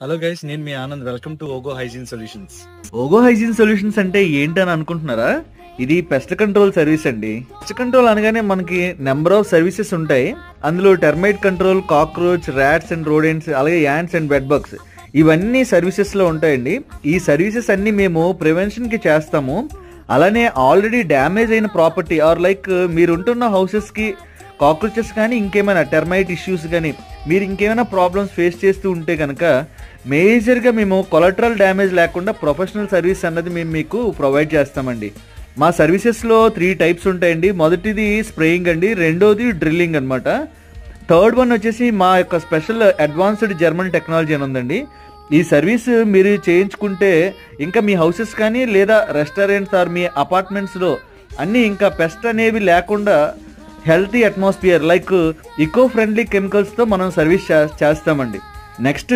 Hello guys, నేను మీ Anand. Welcome to Ogo hygiene solutions. Ogo hygiene solutions అంటే ఏంటని అనుకుంటున్నారా? ఇది పెస్ట్ కంట్రోల్ సర్వీస్ అండి. పెస్ట్ కంట్రోల్ అనగానే మనకి నెంబర్ ఆఫ్ సర్వీసెస్ ఉంటాయి. అందులో termite control, cockroach, rats and rodents, అలాగే యాంట్స్ అండ్ బెడ్ బగ్స్, ఇవన్నీ సర్వీసెస్ లో ఉంటాయండి. ఈ సర్వీసెస్ అన్ని మేము ప్రివెన్షన్ కి చేస్తాము. అలానే ఆల్రెడీ డ్యామేజ్ అయిన ప్రాపర్టీ ఆర్ లైక్ మీరు ఉంటున్న హౌసెస్ కి కాక్రోచెస్ కానీ ఇంకేమైనా టెర్మైట్ ఇష్యూస్ కానీ మీరు ఇంకేమైనా ప్రాబ్లమ్స్ ఫేస్ చేస్తూ ఉంటే కనుక మేజర్గా మేము కొలటరల్ డ్యామేజ్ లేకుండా ప్రొఫెషనల్ సర్వీస్ అన్నది మేము మీకు ప్రొవైడ్ చేస్తామండి. మా సర్వీసెస్లో 3 టైప్స్ ఉంటాయండి. మొదటిది స్ప్రేయింగ్ అండి, రెండోది డ్రిల్లింగ్ అనమాట, థర్డ్ వన్ వచ్చేసి మా యొక్క స్పెషల్ అడ్వాన్స్డ్ జర్మన్ టెక్నాలజీ అని ఉందండి. ఈ సర్వీస్ మీరు చేయించుకుంటే ఇంకా మీ హౌసెస్ కానీ లేదా రెస్టారెంట్స్ ఆర్ మీ అపార్ట్మెంట్స్లో అన్నీ ఇంకా పెస్ట్ అనేవి లేకుండా healthy atmosphere like eco friendly కెమికల్స్తో మనం సర్వీస్ చేస్తామండి. నెక్స్ట్